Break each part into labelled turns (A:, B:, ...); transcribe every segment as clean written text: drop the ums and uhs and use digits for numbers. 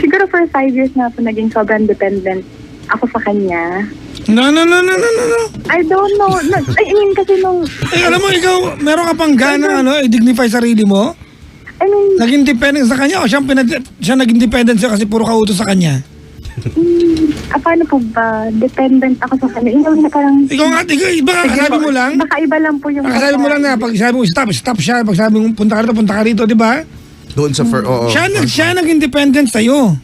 A: Siguro for 5 years na po naging sobrang dependent ako sa kanya.
B: No.
A: I don't know. I mean, kasi nung...
B: Alam mo, ikaw, meron ka pang gana, i-dignify sarili mo?
A: I mean...
B: Naging dependent sa kanya o siya naging dependent siya kasi puro kautos sa kanya?
A: Paano po ba? Dependent ako sa kanya. Na parang...
B: Ikaw nga, iba kasabi mo lang?
A: Baka iba lang po yung...
B: Kasabi mo lang na, pag sabi mo, stop siya. Pag sabi mo, punta ka rito, di ba?
C: Doon sa oo.
B: Siya naging dependent sa'yo.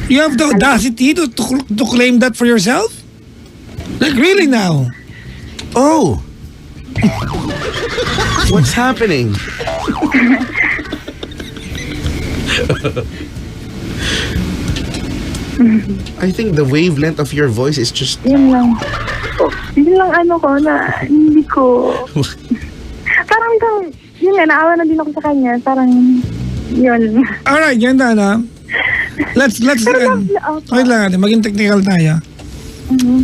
B: You have the audacity to claim that for yourself? Like really now?
C: Oh! What's happening? I think the wavelength of your voice is just...
A: Yun lang. Yun lang ko na hindi ko... Parang yun nga, naawa na din ako sa kanya. Parang, yun.
B: Alright, ganda na. Let's wait lang natin, maging technical tayo.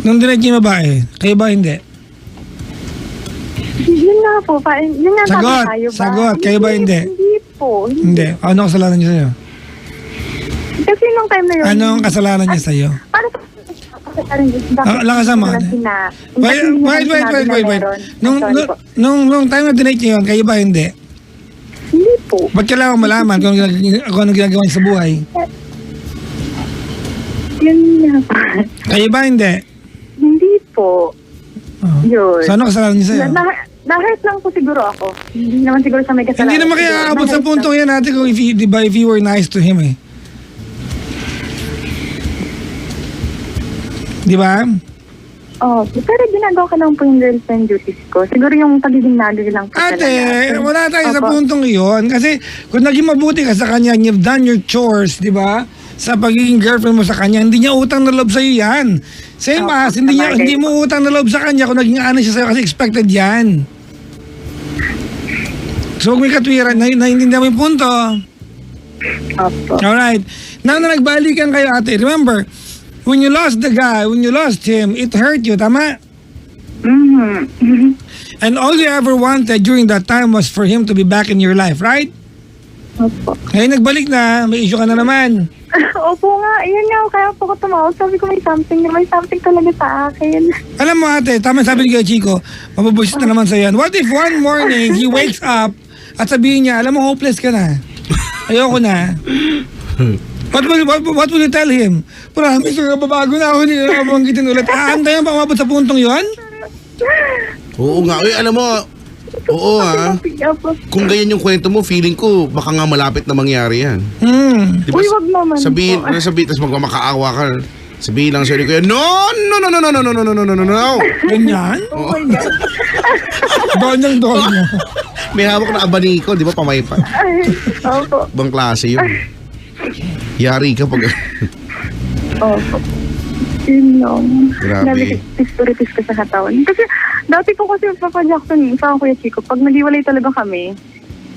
B: Nung dinate niyo yung babae, kayo ba hindi?
A: Yun nga po, yun nga
B: Sagot,
A: tayo ba?
B: sagot, kayo ba hindi?
A: Hindi po.
B: Hindi. Ano ang kasalanan niya sa'yo?
A: Kasi nung time na yun...
B: Ano ang kasalanan niya sa'yo?
A: Para sa...
B: Lakasan mo. Wait. Nung time na dinate niyo yun, kayo ba hindi?
A: Hindi po.
B: Ba't kailangan malaman kung anong ginagawa niya sa buhay?
A: Yun nga po.
B: Kayo ba hindi?
A: Hindi po. Yun.
B: So ano kasalanan niya sa'yo?
A: Na-hurt lang po siguro ako. Hindi naman siguro sa may kasalanan.
B: Hindi naman kaya aabot sa puntong yan natin kung if you were nice to him eh. Di ba?
A: Oh, pero ginagawa ko lang po yung girlfriend duties ko. Siguro yung pagiging nagig lang po
B: Ate, wala tayo sa puntong iyon. Kasi kung naging mabuti ka sa kanya, you've done your chores, di ba? Sa pagiging girlfriend mo sa kanya, hindi niya utang na loob sa'yo yan. Same as, hindi mo utang na loob sa kanya kung naging honest siya sa'yo kasi expected yan. So, huwag may katwiran, naiintindihan mo yung punto.
A: Opo.
B: Alright. Now na nagbalikan kayo, ate, remember, when you lost the guy, when you lost him, it hurt you, tama? And all you ever wanted during that time was for him to be back in your life, right?
A: Opo.
B: Ngayon nagbalik na, may issue ka na naman.
A: Opo nga, yun nga, kaya po ko tumawag. Sabi ko may something talaga sa akin.
B: Alam mo ate, tama sabi ni Kuya Chico, mabubusit na naman sa yan. What if one morning, he wakes up at sabihin niya, alam mo, hopeless ka na. Ayoko na. What will you tell him? Promise ka, babago na ako, hindi na ako banggitin ulit. Aantayan pa umabot sa puntong yon?
C: Oo nga. Uy, alam mo, oo ha. Kung ganyan yung kwento mo, feeling ko, baka nga malapit na mangyari yan. Diba,
A: Uy, wag naman
C: sabihin,
A: po.
C: tapos magmamakaawa ka. Sabihin lang sa'yo, kuya, no.
B: Ganyan?
A: Oh my God.
B: Doon.
C: May hawak na abaniko, di ba, pamaypa.
A: Ay, opo.
C: Bang klase yun. Yari ka pag...
A: Opo. Yun lang.
C: Grabe.
A: Nabitis ko sa katawan. Kasi dati po kasi Papa Jackson, sa Kuya Chico, pag nag-iwalay talaga kami,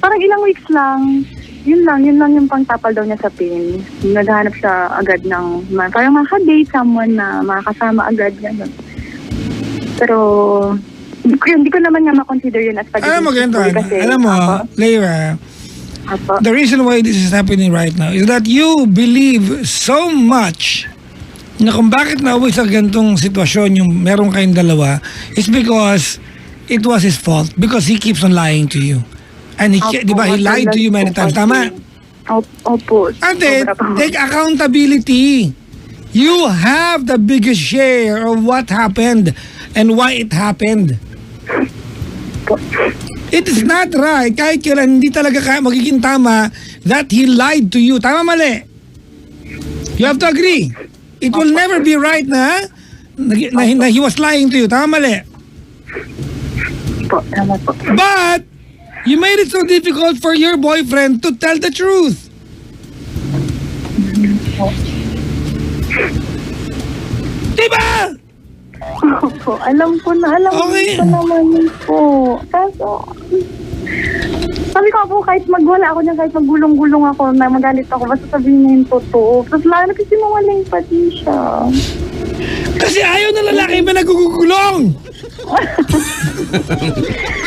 A: parang ilang weeks lang, yun lang yung pangtapal daw niya sa pain. Naghahanap siya agad ng, parang makaka-date someone na makakasama agad. Gano'n. Pero, hindi ko naman nga ma-consider yun as pagiging.
B: Alam mo, Leira, the reason why this is happening right now is that you believe so much na kung bakit nauwi sa ganitong sitwasyon yung meron kayong dalawa is because it was his fault because he keeps on lying to you. And he lied to you many times. Tama?
A: Opo.
B: Ate, take accountability. You have the biggest share of what happened and why it happened. It is not right. Kahit kailan hindi talaga magiging tama that he lied to you. Tama, mali? You have to agree. It will never be right na he was lying to you. Tama, mali?
A: Tama po.
B: But you made it so difficult for your boyfriend to tell the truth. Diba?
A: Opo, alam ko naman po. Kaso, sabi ko po, kahit magwala ako niya, kahit maggulong-gulong ako, na magalit ako, basta sabihin niya yung totoo. Tapos lalo na kasi mawaling pa din siya.
B: Kasi ayaw na lalaki ba nagugugulong?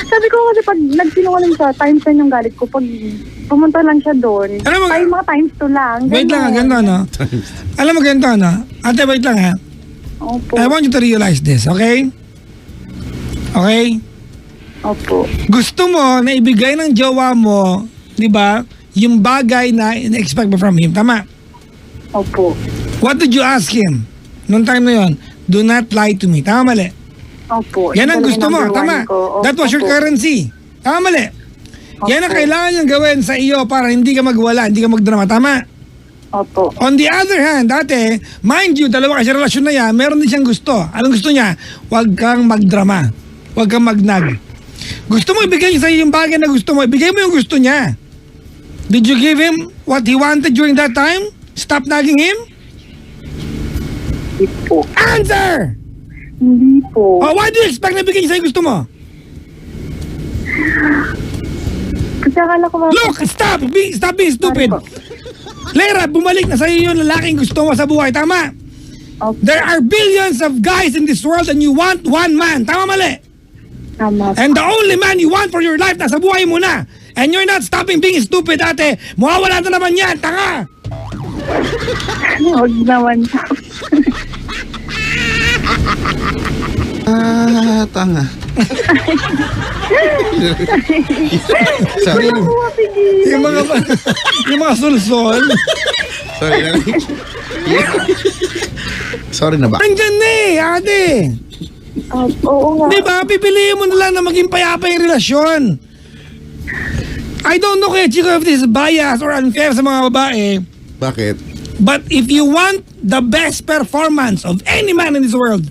A: Sabi ko kasi pag nagsinungaling siya, times 10 yung galit ko. Pag pumunta lang siya doon,
B: Alam mo-
A: ay mga times 2 lang.
B: Wait lang, ganito no? Alam mo ganito no? Ate, wait lang ha.
A: Opo.
B: I want you to realize this, okay? Okay?
A: Opo.
B: Gusto mo na ibigay ng jowa mo, di ba, yung bagay na in-expect mo from him. Tama?
A: Opo.
B: What did you ask him? Noong time na yon, do not lie to me. Tama, mali?
A: Opo.
B: Yan ang
A: Yung
B: gusto mo.
A: number
B: Tama?
A: one ko. Opo.
B: That was your currency. Tama, mali? Yan ang
A: Opo.
B: kailangan niyang gawin sa iyo para hindi ka magwala, hindi ka magdrama. Tama?
A: Opo.
B: On the other hand, dati, mind you, dalawa kasi relasyon na yan, meron din siyang gusto. Anong gusto niya? Huwag kang magdrama. Huwag kang magnag. Gusto mo ibigay niya sa iyo yung bagay na gusto mo, ibigay mo yung gusto niya. Did you give him what he wanted during that time? Stop nagging him?
A: Hindi po.
B: Answer!
A: Hindi po.
B: Oh, why do you expect na ibigay niya sa iyo gusto mo?
A: Kasi akala ko
B: Look! Stop being stupid!
A: Sorry po.
B: Lera, bumalik na sa iyo yung lalaking gusto mo sa buhay. Tama?
A: Opo.
B: There are billions of guys in this world and you want one man. Tama, mali?
A: Tama po.
B: And the only man you want for your life, nasa buhay mo na. And you're not stopping being stupid, ate. Mawawala na naman yan, tanga.
A: Huwag naman po.
C: Tanga. Sorry.
A: Ako mapigil.
B: Yung mga sulsol,
C: Sorry na. Sorry na ba?
B: nandyan na eh, ate.
A: Oo nga.
B: Di ba? Pipiliin mo na lang na maging payapa yung relasyon. I don't know kaya, Chico, if this is bias or unfair sa mga babae.
C: Bakit?
B: But if you want the best performance of any man in this world,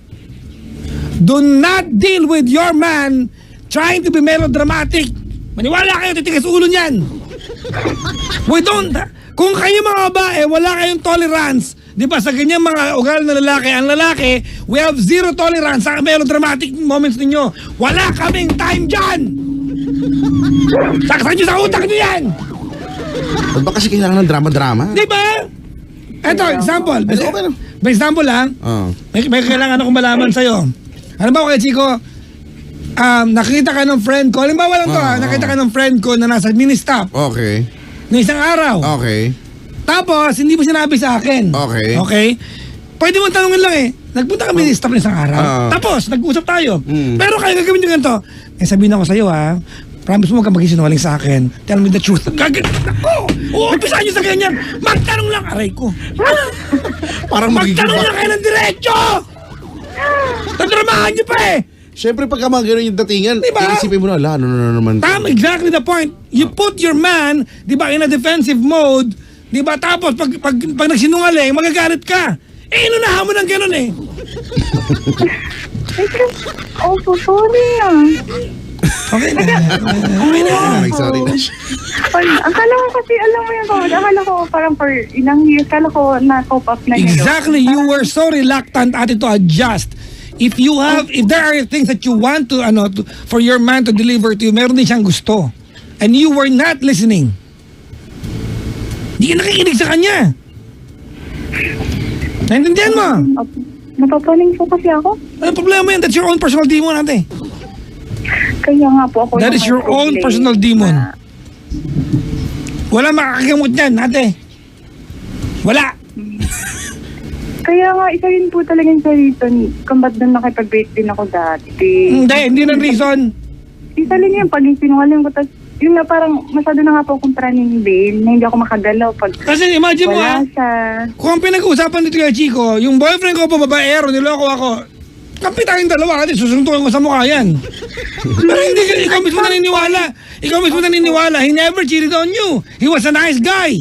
B: do not deal with your man trying to be melodramatic. Maniwala kayo, titigas ulo niyan. We don't, kung kayo mga babae, wala kayong tolerance, di ba, sa ganyan mga ugal na lalaki, ang lalaki, we have zero tolerance sa melodramatic moments ninyo. Wala kaming time dyan! Saksan nyo sa utak nyo yan!
C: Ba't ba kasi kailangan ng drama-drama?
B: Di ba? Eto, example.
C: Okay lang.
B: By example lang,
C: Oo.
B: may kailangan akong malaman sa'yo. Ano ba kay Chico? Nakita ka ng friend ko. Halimbawa lang to nakita ka ng friend ko na nasa mini-stop
C: Okay.
B: na isang araw.
C: Okay.
B: Tapos, hindi mo sinabi sa akin.
C: Okay.
B: Okay? Pwede mo tanungin lang eh. Nagpunta ka mini-stop na isang araw. Tapos, nag-usap tayo. Pero kaya gagawin nyo ganito. Sabihin ako sa'yo promise mo huwag kang magsisinungaling sa akin. Tell me the truth. Ako! Uumpisahan nyo sa ganyan. Magtanong lang, aray ko.
C: Parang
B: Magtanong lang kayo ng diretso! Tadramahan nyo pa eh!
C: Siyempre pagka mga gano'n yung datingan,
B: Diba?
C: iisipin mo na, ano na naman.
B: Tama, exactly the point. You put your man, di ba, in a defensive mode, di ba, tapos pag nagsinungaling, magagalit ka. Inunahan mo ng gano'n eh.
A: Opo, sorry
B: Okay na.
C: Sorry na siya.
A: Akala ko kasi, alam mo yun, akala ko parang for ilang years, akala ko na-cope up na yun.
B: Exactly, you were so reluctant ate to adjust. If there are things that you want for your man to deliver to you, meron din siyang gusto. And you were not listening. Di ka nakikinig sa kanya. Naintindihan mo?
A: Napapaling po kasi ako.
B: Ano problema yan? That's your own personal demon, ate.
A: Kaya nga po ako.
B: That is your own personal demon. Wala makakagamot yan, ate. Wala.
A: Kaya nga, isa yun po talaga yung sa reason kung ba't doon nakipag-date din ako dati.
B: Hindi na reason.
A: Isa rin yun, pag sinungaling ko, tas, yun nga parang masyado na nga po akong praning bail na hindi ako makagalaw pag
B: Kasi imagine mo
A: wala siya.
B: kung ang pinag-uusapan dito kay Chico, yung boyfriend ko pa babaero, niloko ako. Kampi tayong dalawa, ate, susuntukan ko sa mukha yan. Pero hindi ka, ikaw mismo naniniwala. Ikaw mismo naniniwala. He never cheated on you. He was a nice guy.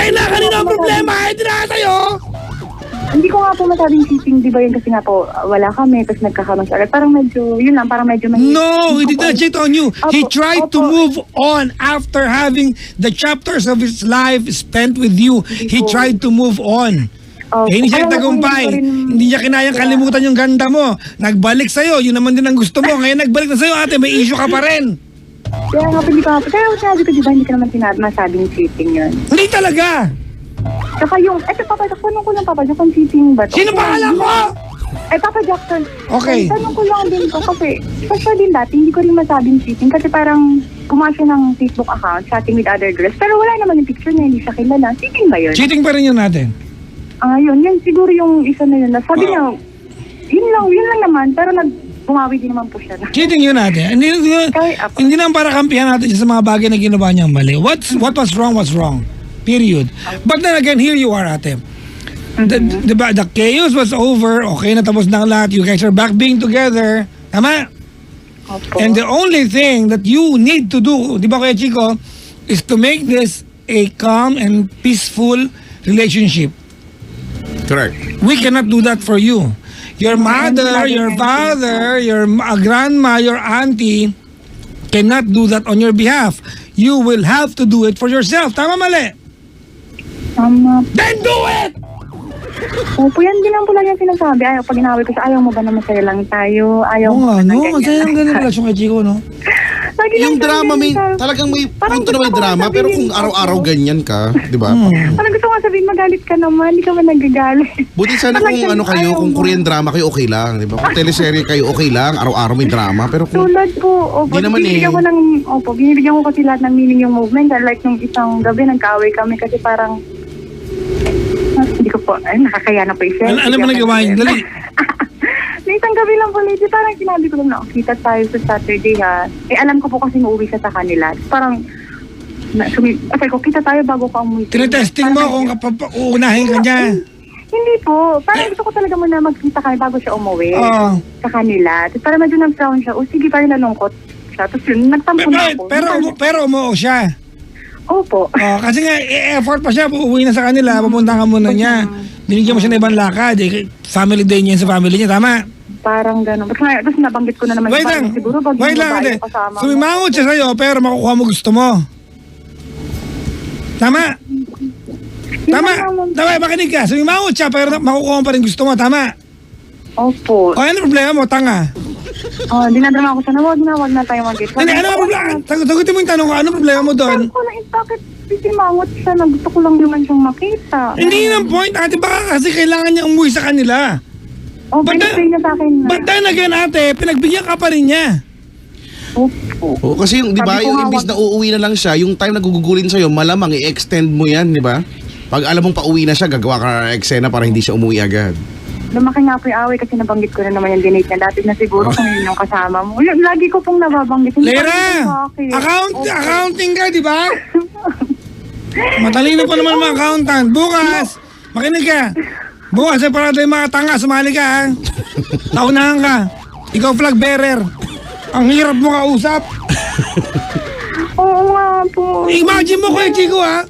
B: Na kanina ang problema, hindi na sa'yo.
A: Hindi ko nga po masabing cheating, di ba yun kasi nga po, wala kami, tapos nagkakaroon siya. Parang medyo, yun lang, parang medyo
B: No, he did not cheat on you. He
A: Opo,
B: tried to
A: opo.
B: move on after having the chapters of his life spent with you. He
A: Opo.
B: tried to move on.
A: Opo.
B: Hindi siya
A: Alam mo,
B: tagumpay.
A: hindi ko rin-
B: Hindi niya kinayang kalimutan yung ganda mo. Nagbalik sa'yo. Yun naman din ang gusto mo. Ngayon nagbalik na sa'yo, ate. May issue ka pa rin.
A: Kaya nga po, hindi ko nga po. Kaya sabi ko, di ba, hindi ka naman masabing cheating yun.
B: Hindi talaga.
A: Saka yung, eto Papa Jackson, tanong ko lang Papa Jackson, cheating ba to?
B: Sino pangalan ko?
A: Ay, Papa Jackson.
B: Okay.
A: Tanong ko lang din ko kasi, special din dati, hindi ko rin masabing cheating kasi parang gumawa siya ng Facebook account, chatting with other girls. Pero wala naman yung picture niya, hindi siya kilala. Cheating ba yun?
B: Cheating pa rin yun natin.
A: Yun siguro yung isa na yun. Sabi niya, yun lang naman, pero bumawi din naman po siya.
B: Cheating yun natin. Hindi naman para kampihan natin siya sa mga bagay na ginawa niyang mali. What was wrong. Period. But then again, here you are, ate. The chaos was over. Okay, natapos na ang lahat. You guys are back being together. Tama?
A: Opo.
B: And the only thing that you need to do, di ba Kuya Chico, is to make this a calm and peaceful relationship.
C: Correct.
B: We cannot do that for you. Your mother, your father, your grandma, your auntie cannot do that on your behalf. You will have to do it for yourself. Tama mali?
A: Tama.
B: Then do it!
A: Opo, yan din lang po lang yung sinasabi. Pag inaway ko siya, ayaw mo ba na masaya lang tayo? Ayaw
B: Oo
A: mo
B: nga,
A: ba na
B: no?
A: ganyan?
B: Masaya ang ganun relasyon kay Chico, no?
A: Lagi lang
C: Yung
A: siyang
C: drama,
A: ganyan.
C: talagang may
A: Parang
C: punto na may
A: gusto ko
C: drama,
A: sabihin,
C: pero kung araw-araw ganyan ka, di ba?
A: Parang gusto ko sabihin, magalit ka naman. Hindi ka ba nagagalit?
C: Buti sana
A: Parang
C: kung ano kayo,
A: ayaw
C: kung
A: mo.
C: Korean drama kayo, okay lang, di ba? Kung teleserye kayo, okay lang, araw-araw may drama, pero kung
A: Tulad po, opo,
C: Di naman
A: binibigyan ko kasi lahat ng meaning yung movement. Like nung isang gabi, nagkaaway kami kasi parang, hindi ko po, nakakaya na po i-share.
B: Ano mo nagawa yun? Dali.
A: Nung isang gabi lang po, lady, parang sinabi ko lang na, kita tayo sa Saturday ha. Alam ko po kasi uuwi siya sa kanila. Parang, sabi ko, kita tayo bago ka umuwi.
B: Tinetesting mo kung uunahin ka niya.
A: Hindi po. Parang gusto ko talaga muna magkita kami bago siya umuwi
B: Oo.
A: sa kanila. Tapos parang medyo nag-frown siya. Sige, parang nalungkot siya. Tapos yun, nagtampo na ako.
B: Pero umuo siya.
A: Opo.
B: Kasi nga, effort pa siya. Uuwi na sa kanila. Pupunta ka muna niya. Binigyan mo siya ng ibang lakad. Family day niya sa family niya. Tama?
A: Parang gano'n. Tapos nabanggit ko na naman.
B: Wait lang.
A: Siguro pag
B: Wait lang.
A: babae
B: Ate.
A: kasama mo.
B: Sumimangot siya sa'yo pero makukuha mo gusto mo. Tama? Tama? Tama, makinig ka. Sumimangot siya pero makukuha mo pa rin gusto mo. Tama?
A: Opo.
B: O ano problema mo? Tanga.
A: Dinadrama ko siya na wag na tayo mag-get.
B: Hindi, ano ang problema? Sagutin mo yung tanong ko. Ano problema mo doon?
A: Sabi ko lang, bakit bisimangot siya na gusto ko lang naman siyang makita.
B: Hindi yun ang point, ate. Baka kasi kailangan niya umuwi sa kanila.
A: Pinag-say niya sa akin na.
B: But then again, ate, pinagbigyan ka pa rin niya.
A: Opo.
C: Oo, kasi yung, di ba,
A: Sabi ko
C: yung
A: nga,
C: imbis na uuwi na lang siya, yung time na gugugulin sa'yo, malamang i-extend mo yan, di ba? Pag alam mong pauwi na siya, gagawa ka ng eksena para hindi siya umuwi agad.
A: Lumaki nga po yung away kasi nabanggit ko na naman yung dinate niya. Dati na siguro kung yun yung kasama mo. Lagi ko pong nababanggit. Hindi ko
B: Lera,
A: alam sa akin.
B: accounting ka, di ba? Matalino pa naman mga accountant. Bukas, makinig ka. Bukas, para tayo mga tanga, sumali ka, ha? Naunahan ka. Ikaw flag bearer. Ang hirap mo kausap.
A: Oo nga po.
B: Imagine mo, Kuya Chico, ha?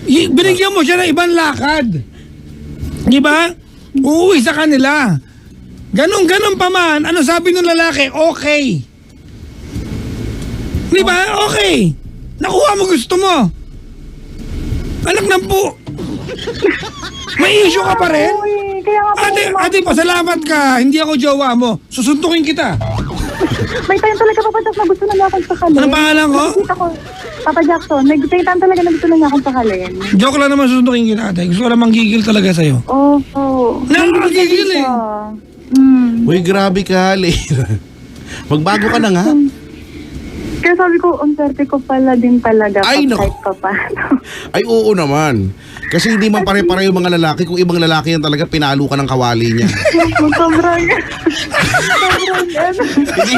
B: Binigyan mo siya ng ibang lakad. Di ba? Uuwi sa kanila. Ganon pa man. Ano sabi ng lalaki? Okay. Di ba? Okay. Nakuha mo gusto mo. Anak ng po. May issue ka pa rin?
A: Kaya nga po.
B: Ate, pasalamat ka. Hindi ako jowa mo. Susuntukin kita.
A: May time talaga papatak na gusto na niya akong sakalin.
B: Anong pangalan ko?
A: Nakikita ko. Papa Jackson, may time talaga na gusto na niya akong sakalin.
B: Joke lang naman susuntukin kita, ate. Gusto ko lang manggigil talaga sa'yo.
A: Opo.
B: Nakakagigil eh.
C: Uy, grabe ka, Leila. Magbago ka na nga.
A: Kaya sabi ko, ang swerte ko pala din talaga.
C: Ay,
A: pag
C: naku.
A: kahit pa paano.
C: Ay, oo naman. Kasi hindi man pare-pare yung mga lalaki. Kung ibang lalaki yan talaga, pinalo ka ng kawali niya.
A: Sobrang
C: Hindi,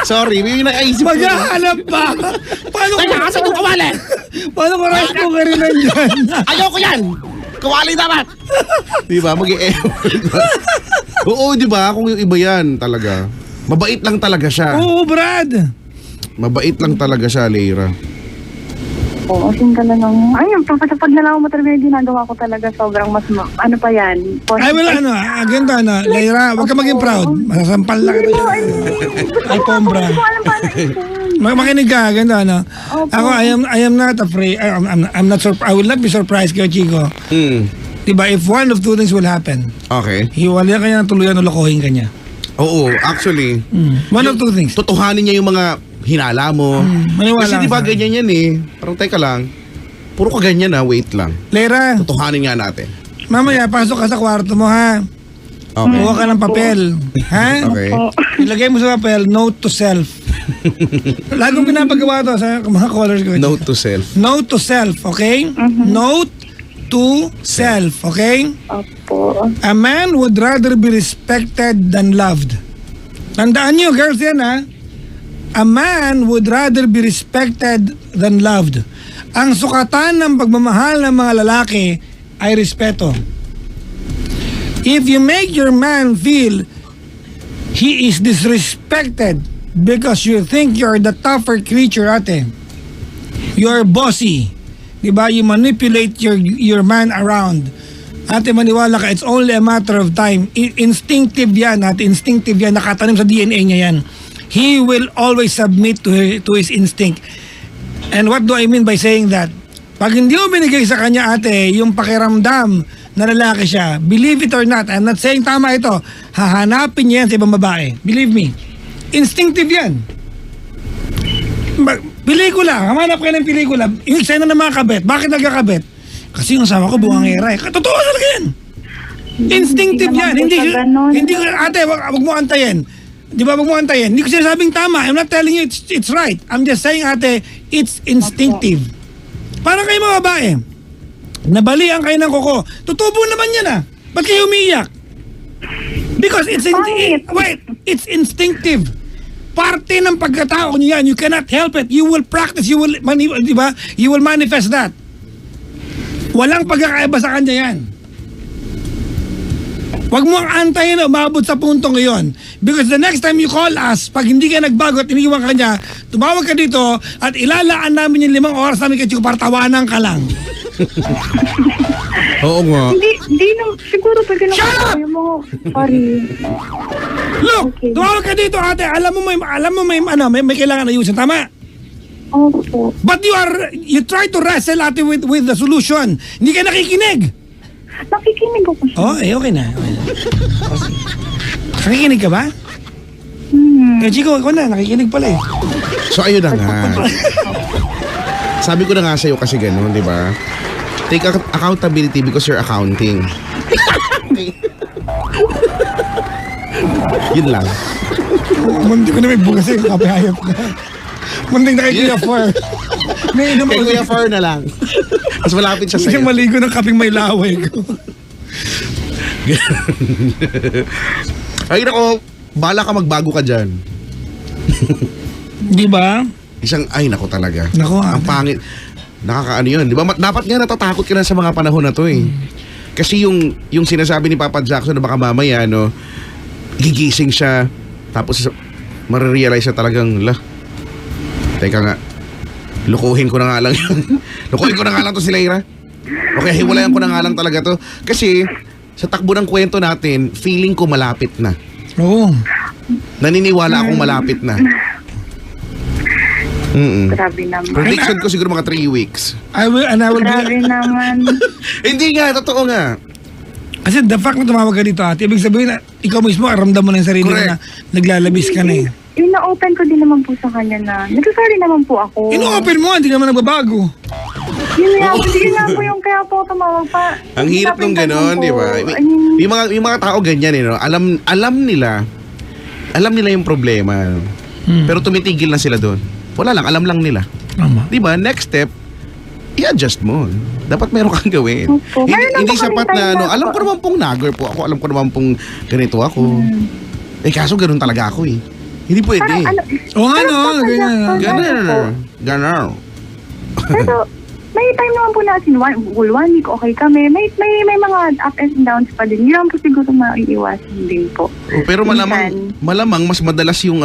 C: sorry, may naisip ko.
B: Maghahanap pa. Paano ko?
C: Teka, asan yung kawali?
B: Paano ko rice cooker rin nandyan?
C: Ayoko yan! Kawali dapat! Di ba? Mag-i-effort. Oo, di ba? Kung yung iba yan talaga. Mabait lang talaga siya.
B: Oo, Brad.
C: Mabait lang talaga siya, Leira.
A: Oo, ka lang ng... Ayun, pag nalaman mo talaga yung ginagawa ko talaga, sobrang mas... Ano pa yan?
B: Ay, wala, ano, ganito, ano, Leira, huwag ka maging proud. Masasampal lang kita dyan. Ay, pombra.
A: Hindi ko alam paano ito.
B: Makinig ka, ganito, ano.
A: Opo.
B: Ako, I am not afraid, I'm not I will not be surprised kay Chico. Diba, if one of two things will happen,
C: Okay.
B: hiwalay ka niya ng tuluyan o lokohin ka niya.
C: Oo, actually,
B: One of two things.
C: tutuhanin niya yung mga hinala mo.
B: maniwala
C: Kasi
B: ka
C: di ba
B: sa akin.
C: ganyan yan eh. Parang teka lang. Puro ka ganyan wait lang.
B: Lera,
C: Tutuhanin nga natin.
B: mamaya pasok ka sa kwarto mo ha.
C: Okay.
B: Kuha ka ng papel. Ha?
C: Okay.
B: Ilagay mo sa papel, note to self. Lagong pinapagawa to sa mga callers ko.
C: Note to self.
B: Note to self, okay? Note to self, okay?
A: Opo.
B: A man would rather be respected than loved. Tandaan niyo, girls, yan ha. A man would rather be respected than loved. Ang sukatan ng pagmamahal ng mga lalaki ay respeto. If you make your man feel he is disrespected because you think you're the tougher creature, ate, you're bossy, diba? You manipulate your man around. Ate, maniwala ka, it's only a matter of time. Instinctive yan, ate, instinctive yan. Nakatanim sa DNA niya yan. He will always submit to his instinct. And what do I mean by saying that? Pag hindi mo binigay sa kanya, ate, yung pakiramdam na lalaki siya, believe it or not, I'm not saying tama ito, hahanapin niya yan sa ibang babae. Believe me. Instinctive yan. Pelikula, hamanap kayo ng pelikula. Yung eksena ng mga kabet. Bakit nagkakabet? Kasi yung asawa ko bungangera eh. Totoo talaga yan. Instinctive yan. Hindi ko, ate, wag mo antayin. Di ba, wag mo antayin. Hindi ko sinasabing tama. I'm not telling you it's right. I'm just saying, ate, it's instinctive. Parang kayo mga babae. Nabalian kayo ng kuko. Tutubo naman yan ah. Ba't kayo umiiyak? Because it's instinctive. Parte ng pagkatao niyo yan. You cannot help it. You will practice. You will manifest that. Walang pagkakaiba sa kanya yan. Huwag mo ang antayin na umabot sa puntong ngayon. Because the next time you call us, pag hindi ka nagbago at iniiwan ka niya, tumawag ka dito at ilalaan namin yung 5 oras namin kay Chico para tawanan ka lang.
C: Oo nga.
A: Hindi na, siguro pwede na kayo mo. Sorry.
B: Look,
A: Okay.
B: tumawag ka dito ate, alam mo may kailangan ayusin, tama?
A: Opo.
B: But you try to wrestle ate with the solution. Hindi ka nakikinig.
A: Nakikinig ako siya.
B: Oh, okay na. Nakikinig ka ba? Chico, ako na, nakikinig pala eh.
C: So ayun na nga. Sabi ko na nga sa'yo kasi gano'n, di ba? Take accountability because you're accounting. Yun lang.
B: Munti ko na may bugas eh, kapihayap ka. Munting na kay Kuya Far.
C: Kay Kuya Far na lang. Mas malapit siya
B: Kasi
C: sa'yo.
B: maligo ng kaping may laway ko.
C: Ay nako, bala ka magbago ka dyan.
B: Di ba?
C: Ay nako talaga.
B: Nako,
C: ang pangit. Nakakaano yun. Di ba? Dapat nga natatakot ka na sa mga panahon na to eh. Kasi yung sinasabi ni Papa Jackson na baka mamaya, no, gigising siya, tapos marirealize siya talagang, teka nga, lukuhin ko na nga lang yun. Lukuhin ko na nga lang to si Lyra. Okay, hiwalayan ko na nga lang talaga to. Kasi, sa takbo ng kwento natin, feeling ko malapit na.
B: Oo.
C: Naniniwala akong malapit na.
A: Grabe naman.
C: Prediction ko siguro mga 3 weeks.
B: I will
A: Grabe
B: be...
A: naman.
C: Hindi nga, totoo nga.
B: Kasi the fact na tumawag ka dito ate, ibig sabihin na ikaw mismo aramdam mo na yung sarili mo na naglalabis ka na eh.
A: Ina-open ko din naman po sa kanya na nagsasorry naman po ako.
B: Ino-open mo, hindi naman nagbabago.
A: Yun nga po yung kaya po tumawag pa.
C: Ang hirap nung gano'n, di ba? Yung mga tao ganyan, no? Alam nila yung problema. Pero tumitigil na sila doon. Wala lang, alam lang nila.
B: Tama.
C: Di ba? Next step, i-adjust mo. Dapat meron kang gawin.
A: Opo.
C: Hindi sapat na,
A: tayo
C: alam ko naman pong nagger po ako, alam ko naman pong ganito ako. Kaso ganun talaga ako eh. Hindi pwede.
B: Oo nga no,
C: Ganon.
A: Pero may time naman po natin, one week okay kami. May mga up and downs pa din. Hindi naman po siguro maiiwasan din po.
C: Pero malamang mas madalas yung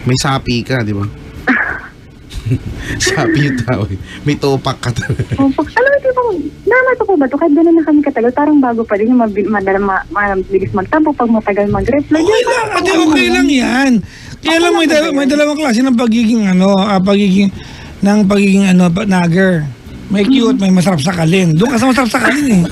C: may sapi ka, di ba? Sapi yung tao eh. May topak ka talaga.
A: Opo. Alam mo, tipo, normal pa po ba ito? Kahit gano'n na kami katagal, parang bago pa rin yung mabilis magtampo pag matagal mag-reply.
B: Okay lang, ate, okay lang yan. Kaya lang may dalawang klase ng pagiging nagger. May cute, may masarap sakalin. Doon ka sa masarap sakalin eh.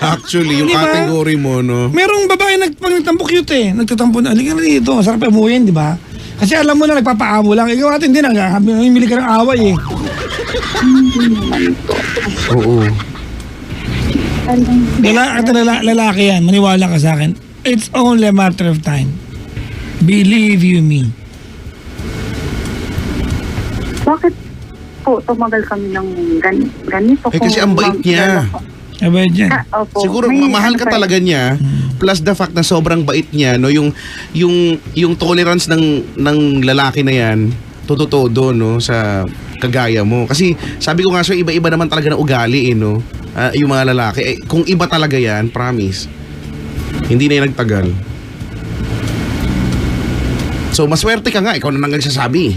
C: Actually, yung
B: Di ba?
C: category mo, no?
B: Merong babae pag nagtampo cute eh. Nagtatampo na, halika na dito, masarap amuyin, di ba? Kasi alam mo na nagpapaamo lang. Ikaw natin din, namimili ka ng away eh.
A: Hindi naman po.
C: Oo.
B: Lalaki yan, maniwala ka sa akin. It's only a matter of time. Believe you me.
A: Bakit po tumagal kami ng ganito?
C: Kasi ang bait niya.
B: Sabay dyan.
A: Opo.
C: Siguro
A: May
C: mahal ka
A: ano pa-
C: talaga niya, plus the fact na sobrang bait niya, no, yung tolerance ng lalaki na yan, todo no, sa kagaya mo. Kasi sabi ko nga so iba-iba naman talaga ng ugali no. Yung mga lalaki, kung iba talaga yan, promise. Hindi na yan nagtagal. So maswerte ka nga, ikaw na nang nagsasabi.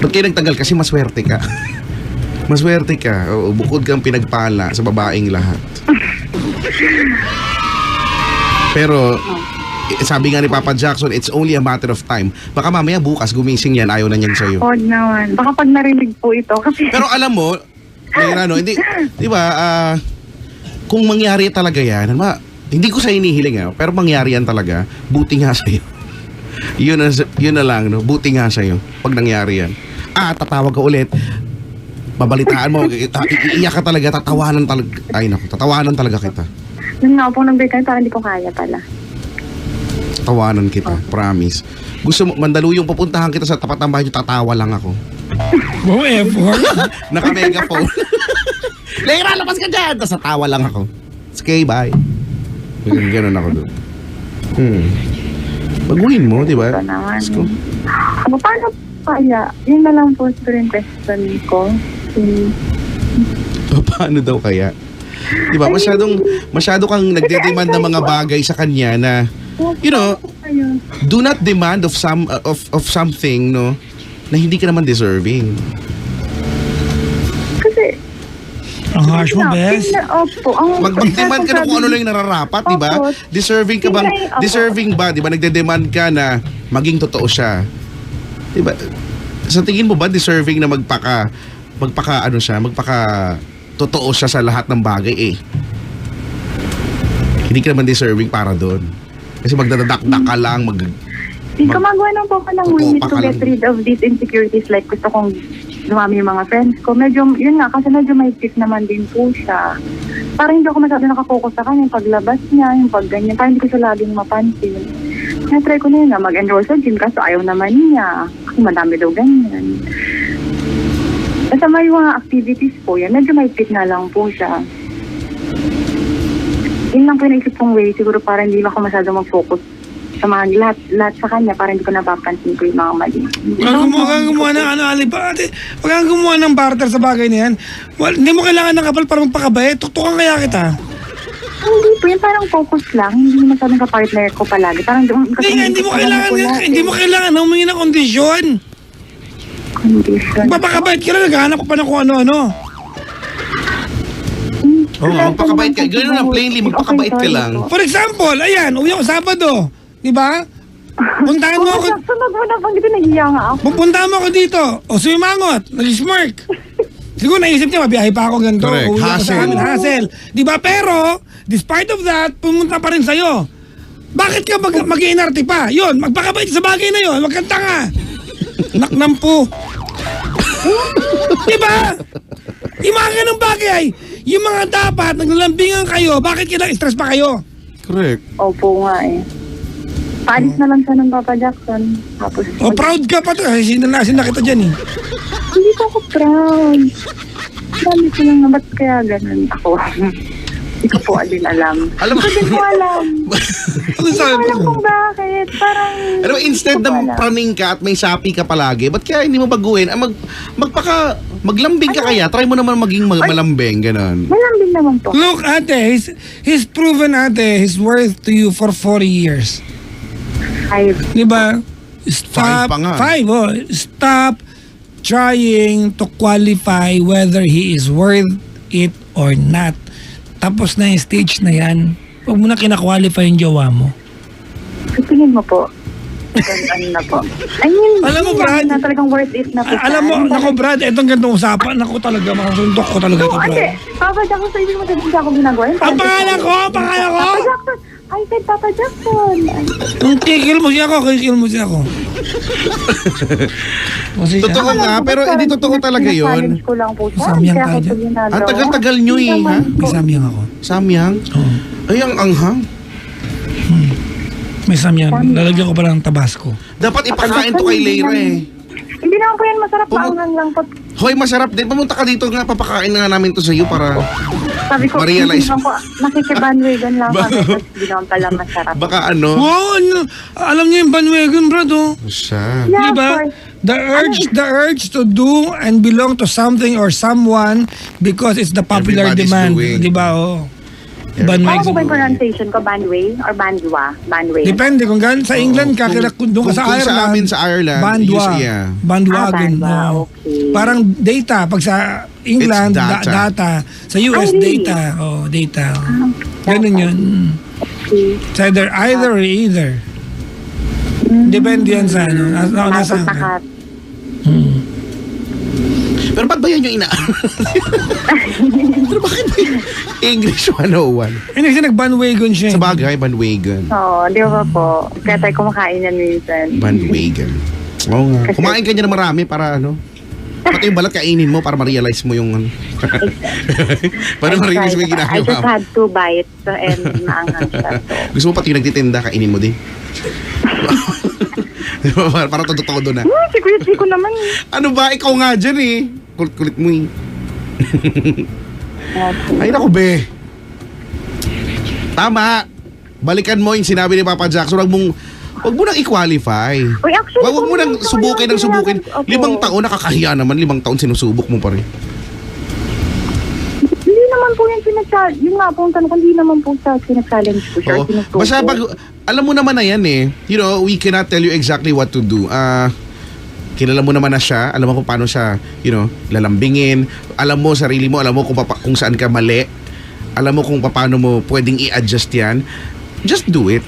C: Ba't kayo nagtagal? Kasi maswerte ka. Maswerte ka. Oo, bukod kang pinagpala sa babaeng lahat. Pero sabi nga ni Papa Jackson, it's only a matter of time. Baka mamaya bukas gumising yan, ayaw na niyan sa'yo.
A: Huwag naman. Baka pag narinig po ito. Kasi
C: Pero alam mo, hindi, di ba, kung mangyari talaga yan, hindi ko sa inihiling, pero mangyari yan talaga, buti nga sa'yo. Yun na lang, no? Buti nga sa'yo pag nangyari yan. Tatawag ka ulit, babalitaan mo, iiyak ka talaga, tatawanan talaga. Ay naku, tatawanan talaga kita.
A: yun nga po nang bigay, parang hindi ko kaya pala.
C: Tawanan kita, promise. Gusto mo, mandaluyong pupuntahan kita sa tapat ng bahay, tatawa lang ako.
B: Go effort.
C: Naka-megaphone. Leira, labas ka dyan! Tapos natawa lang ako. Okay, bye. Ganun ako doon. Baguhin mo, di ba?
A: Ito naman.
C: Let's go.
A: Paano kaya? Yun na lang po yung question ko.
C: Paano daw kaya? Di ba? Masyado kang nagde-demand ng mga bagay sa kanya na, you know,
A: Ayun.
C: do not demand of something, no, na hindi ka naman deserving.
A: Kasi,
B: Ang harsh mo, Bes.
A: Opo.
C: Mag-demand ka na kung ano lang yung nararapat, di ba?
A: Opo.
C: Deserving ka bang,
A: Opo.
C: deserving ba, di ba? Nagde-demand ka na maging totoo siya. Di ba? Sa tingin mo ba, deserving na magpaka totoo siya sa lahat ng bagay Hindi ka naman deserving para doon. Kasi magdadakdak ka lang,
A: Gumagawa lang po ako ng
C: Totoo
A: way
C: pa
A: to
C: ka
A: get
C: lang.
A: rid of these insecurities. Like, gusto kong dumami yung mga friends ko. Medyo, yun nga, kasi medyo may tip naman din po siya. Parang hindi ako masyado nakafocus sa kanya, yung paglabas niya, yung pagganyan. Parang hindi ko siya laging mapansin. Kaya try ko na yun na mag-enroll sa gym kasi ayaw naman niya. Kasi madami daw ganyan. Basta may mga activities po yan, medyo may tip na lang po siya. Yun lang po yung naisip kong way, siguro parang hindi ako masyado mag-focus sa mga lahat sa kanya, parang hindi ko napapansin ko yung mga mali.
B: Huwag kang gumawa ng huwag kang gumawa ng barter sa bagay na yan. Hindi mo kailangan ng kapal para magpakabait. Tuktukan kaya kita.
A: Hindi po, yun parang focus lang. Hindi masyadong kapartner ko palagi. Parang
B: Hindi mo kailangan na humingi ng kondisyon.
A: Condition.
B: Magpapakabait ka lang, naghahanap ko pa ng kung ano-ano.
C: magpakabait ka. Ganun lang, plainly, magpakabait ka lang.
B: For example, ayan, uwi ako Sabado. Di ba? Puntahan mo ako.
A: Sunod mo na bang dito, nahiya nga ako.
B: Pupuntahan mo ako dito. O sumimangot. Nag-smirk. Siguro naisip niya, mabiyahe pa ako ganito.
C: Correct.
B: Uwi ako sa amin. Hassle. Di ba? Pero, despite of that, pumunta pa rin sa'yo. Bakit ka mag-iinarte pa? Yun, magpakabait sa bagay na yun. Huwag kang tanga. Naknampu. Di ba? Yung mga ganong bagay, yung mga dapat, naglalambingan kayo, bakit kailang stress pa kayo?
C: Correct.
A: Opo nga eh. Paalis na lang siya ng Papa Jackson. Tapos,
B: O proud ka pa to. Sinalasin na kita dyan eh.
A: hindi po ako proud. Dami ko lang na ba't kaya ganun ako. Hindi ko po din alam.
C: Alam mo,
A: Hindi ko alam.
B: Ano sabi
A: Hindi ko alam
B: mo?
A: kung bakit. Parang...
C: alam mo, instead
A: hindi ko
C: na
A: alam.
C: praning ka at may sapi ka palagi, ba't kaya hindi mo baguhin? Maglambing ka kaya? Try mo naman maging malambing, ganon.
A: Malambing naman po.
B: Look, ate, he's proven, ate, his worth to you for 40 years.
A: Ay,
B: Di ba? Stop.
C: 5 pa nga.
B: 5, Stop trying to qualify whether he is worth it or not. Tapos na yung stage na yan. Huwag mo na kinakwalify yung jowa mo.
A: sa tingin mo po. Ano na po. I mean,
B: Alam mo,
A: hindi
B: Brad,
A: na talagang worth it na po siya.
B: Alam mo,
A: Hindi
B: naku Brad, etong ganitong usapan, naku talaga, makasundok ko talaga ito,
A: ate,
B: Brad.
A: Papa Jackson, sa ibig mo sabihin siya ako ginagawa yun.
B: Ang pangalan ko! Ang pangalan ko!
A: I said, Papa Jackson.
B: Kung kikil mo siya ako, kikil mo siya ako. Kasi siya.
C: Totoo nga, pero hindi totoo talaga yun.
A: Challenge ko lang po siya.
B: Samyang
A: Kaya
B: ka
A: ko
B: dyan.
A: po ginagawa.
C: Ang tagal-tagal nyo eh, ha?
B: May samyang ako.
C: Samyang?
B: Oo.
C: Ay, ang anghang.
B: May samyang. Lalagyan ko pa lang ng tabasco.
C: Dapat ipakain to kay Leira eh.
A: Hindi naman po yan masarap. Maangang lang po.
C: Hoy, masarap din. Pumunta ka dito nga, papakain nga namin to sa iyo para
A: Sabi ko,
C: ma-realize.
A: hindi naman po, nakikibandwagon lang kami. Tapos hindi naman pala masarap.
C: baka ano.
B: Wow, ano? Alam niyo yung bandwagon, brad, oh.
C: Siya.
A: Yeah, of
B: Diba?
A: course.
B: The urge to do and belong to something or someone because it's the popular
C: Everybody's
B: demand.
C: doing.
B: Diba, oh.
A: Ano
B: Bandwagon.
A: po ba yung pronunciation ko? Bandway or bandwa? Bandway.
B: Depende kung gan sa England ka, kung doon ka sa
C: Kung
B: Ireland.
C: sa amin sa Ireland,
B: bandwa.
C: usually, yeah.
B: Bandwagon.
A: bandwa,
B: oo.
A: okay.
B: Parang data. Pag sa England,
C: It's data.
B: data. Sa US,
A: Ah, really?
B: data. Oh, data. Ganun yun.
A: Okay.
B: It's either or either. Depende yan sa ano. Nasa
A: Tapos naka-
C: Pero ba't ba yan yung Pero bakit ba yung English 101?
B: kasi nag-bandwagon siya.
C: Sa bagay, bandwagon.
A: Oo, di ba po? Kaya tayo kumakain yan minsan.
C: Bandwagon. Oo nga.
A: Kasi-
C: Kumain ka niya na marami para ano. Pati yung balat kainin mo para ma-realize mo yung ano. Para ma-realize mo yung
A: I
C: ginagawa
A: just
C: mo.
A: had 2 bites and maangang siya. So,
C: Gusto mo pati yung nagtitinda, kainin mo din. para todo-todo na.
A: si Kuya Chico naman.
C: Ano ba? Ikaw nga dyan eh. Kulit-kulit mo eh.
A: Okay.
C: Ay naku be. Tama. Balikan mo yung sinabi ni Papa Jackson. Wag mo nang i-qualify.
A: Uy, actually,
C: Wag mo nang subukin ng subukin. 5 taon, nakakahiya naman. 5 taon sinusubok mo pa rin.
A: Hindi naman po yung sinachallenge. Yung nga po ang tanong ko, hindi naman po sa sinachallenge ko siya.
C: Oo. Basta alam mo naman na yan eh. You know, we cannot tell you exactly what to do. Kilala mo naman na siya. Alam mo kung paano siya, you know, lalambingin. Alam mo sarili mo. Alam mo kung saan ka mali. Alam mo kung paano mo pwedeng i-adjust yan. Just do it.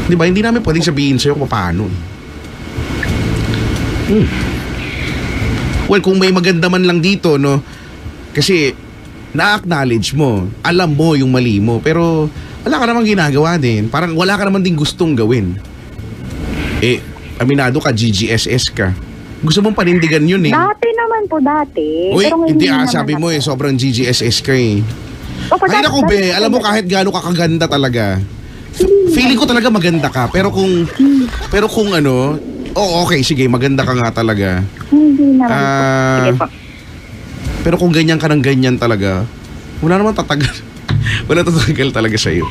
C: Di ba? Hindi namin pwedeng sabihin sa'yo kung paano. Well, kung may maganda man lang dito, no? Kasi na-acknowledge mo. Alam mo yung mali mo. Pero wala ka namang ginagawa din. Parang wala ka naman din gustong gawin. Aminado ka, GGSS ka. Gusto mong panindigan yun eh.
A: Dati naman po, dati.
C: Uy,
A: Pero ngayon
C: hindi
A: naman
C: sabi mo
A: ako.
C: sobrang GGSS ka eh.
A: Opo,
C: Ay
A: dati-
C: naku be, alam mo kahit gaano ka kaganda talaga. Feeling ko talaga maganda ka. Pero kung ano, okay, sige, maganda ka nga talaga.
A: Hindi naman po.
C: Ah,
A: Sige po.
C: Pero kung ganyan ka ng ganyan talaga, wala naman tatagal. Wala tatagal talaga sa'yo.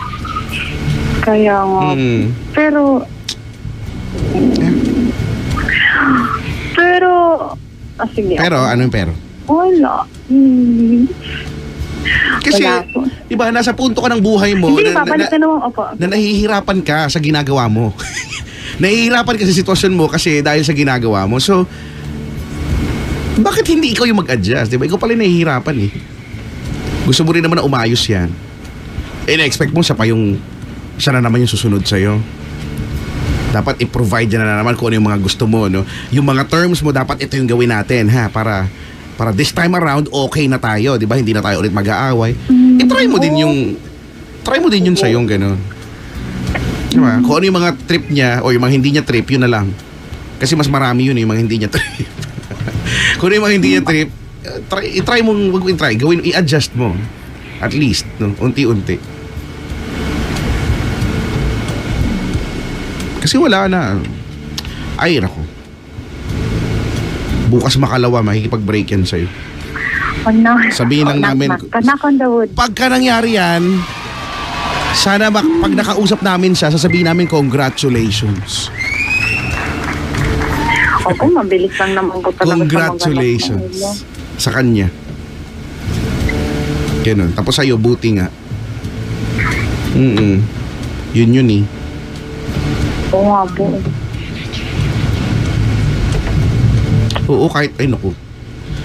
A: Kaya nga. Pero, sige.
C: Pero, ano yung pero?
A: Wala.
C: Kasi,
A: Wala po.
C: diba, nasa punto ka ng buhay mo
A: Hindi pa, balik na naman. Opo.
C: na nahihirapan ka sa ginagawa mo. Nahihirapan ka sa sitwasyon mo kasi dahil sa ginagawa mo. So, bakit hindi ikaw yung mag-adjust? Diba? Ikaw pala yung nahihirapan eh. Gusto mo rin naman na umayos yan. Na-expect mo siya na naman yung susunod sa'yo. Dapat i-provide niya na naman kung ano yung mga gusto mo, no? Yung mga terms mo, dapat ito yung gawin natin, ha? Para this time around, okay na tayo, di ba? Hindi na tayo ulit mag-aaway. I-try mo din yung sa'yo, gano'n. Di ba? Kung ano yung mga trip niya, o yung mga hindi niya trip, yun na lang. Kasi mas marami yun, yung mga hindi niya trip. Kung ano yung mga hindi niya trip, i-try mo, wag mo i-try, gawin, i-adjust mo. At least, no? Unti-unti. Kasi wala na. Ay, nako. Bukas makalawa, makikipag-break yan sa'yo.
A: Oh, no.
C: Sabihin lang namin-
A: Knock on the wood.
C: Pagka nangyari yan, sana pag nakausap namin siya, sasabihin namin congratulations.
A: Opo, mabilis lang naman po talaga.
C: Congratulations sa kanya. Ganun. Tapos sa'yo, buti nga. Yun eh.
A: Oo nga po.
C: Oo, kahit, ay naku.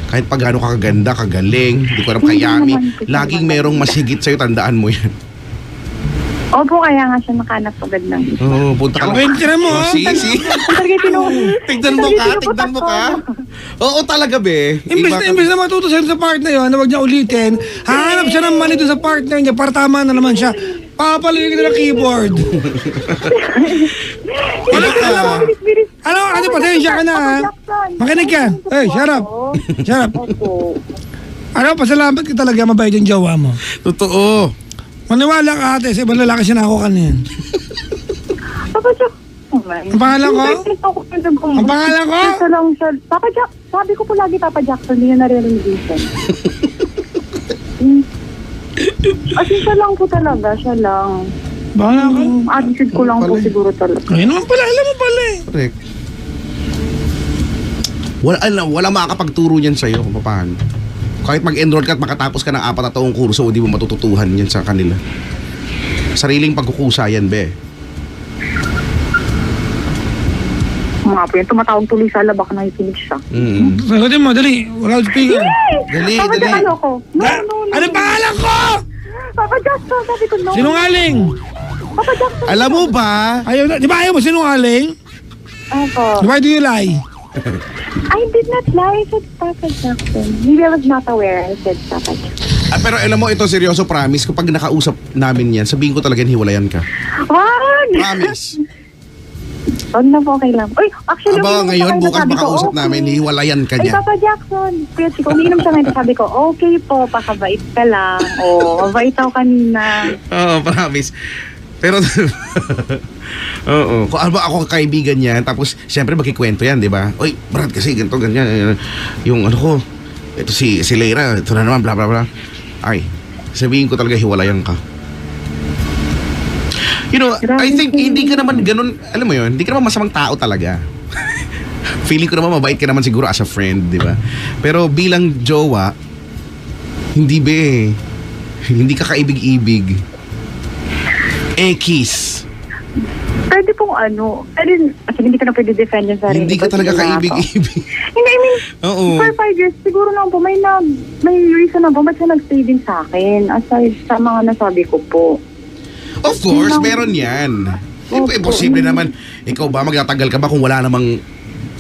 C: Kahit pag gaano ka kaganda, kagaling, hindi ko alam kayami, laging merong mas higit sa'yo, tandaan mo yan.
A: Opo, kaya nga siya nakahanap agad ng...
C: Oo, punta ka lang.
B: Kwento mo, ha?
A: Talaga
C: Tignan mo ka. Oo, talaga be.
B: Imbes na matuto siya sa part na yun, na huwag niya ulitin, hahanap siya ng mali doon sa partner niya para tama na naman siya. Papalirin kita ng keyboard.
C: Ano ka?
A: Bilis-bilis.
B: Ano, pasensya ka na, ha? Makinig ka. Hey, shut up. Shut up.
A: Opo.
B: Ano, pasalamat ka talaga, mabait yung jowa mo.
C: Totoo.
B: Maniwala ka, ate, sa ibang lalaki sinako ka niyan.
A: Papa Jack.
B: Ang pangalan ko? Ang pangalan ko?
A: Ito lang siya. Papa Jack. Sabi ko po lagi Papa Jackson. Hindi yun nare-realization. As in, siya lang po talaga. Siya lang.
B: Bahala ka.
A: Attitude ko lang po siguro talaga.
B: Ayun naman pala, alam mo pala eh.
C: Correct. Wala makakapagturo niyan sa'yo kung paano. Kahit mag-enroll ka at makatapos ka ng 4 na taong kurso, hindi mo matututuhan yan sa kanila. Sariling pagkukusa yan, be.
A: Mga po yan, tumatawag tuloy sa laba ka nakikinig siya.
B: Sagutin mo, dali. Wala speaker.
C: Dali,
A: Papa
C: dali.
A: Jack, ano ko? No.
B: Ano pangalan ko?
A: Papa Jackson, sabi ko no.
B: Sinungaling.
A: Papa Jackson.
C: Alam mo ba?
B: Ayaw na. Di ba ayaw mo sinungaling?
A: Ako.
B: Why do you lie?
A: I did not lie. I said Papa Jackson. Maybe I was not aware. I said Papa Jackson.
C: Pero alam mo, ito seryoso, promise. Kapag nakausap namin yan, sabihin ko talaga hiwalayan ka.
A: Wag!
C: Promise.
A: Wag na po, okay lang. Uy, actually,
C: Aba,
A: umiinom
C: ngayon,
A: siya
C: bukas
A: sabi ko,
C: makausap
A: okay.
C: namin, hiwalayan ka
A: Ay,
C: niya.
A: Papa Jackson. Kaya si umiinom siya ngayon, sabi ko, okay po, pakabait ka lang. Mabait ako kanina.
C: Oo, promise. Pero, oo. Kung ano ba ako kaibigan niya, tapos, siyempre, magkikwento yan, di ba? Uy, Brad, kasi ganito, ganyan. Yung ano ko, ito si Leira, ito na naman, bla, bla, bla. Ay, sabihin ko talaga, hiwalayan ka. You know, I think hindi ka naman ganun, alam mo yun, hindi ka naman masamang tao talaga. Feeling ko naman mabait ka naman siguro as a friend, di ba? Pero bilang jowa, hindi be. Hindi ka kaibig-ibig. Kiss.
A: Pwede pong ano, actually, hindi ka na pwede defend yung sarili.
C: Hindi ka
A: ko,
C: talaga
A: siguro ako.
C: kaibig-ibig.
A: Hindi, I mean,
C: Oo.
A: for 5 years, siguro naman po, may reason na po, ba't siya nag-stay din sa akin, aside sa mga nasabi ko po.
C: Of course, meron yan. Posible naman, ikaw ba, magtatagal ka ba kung wala namang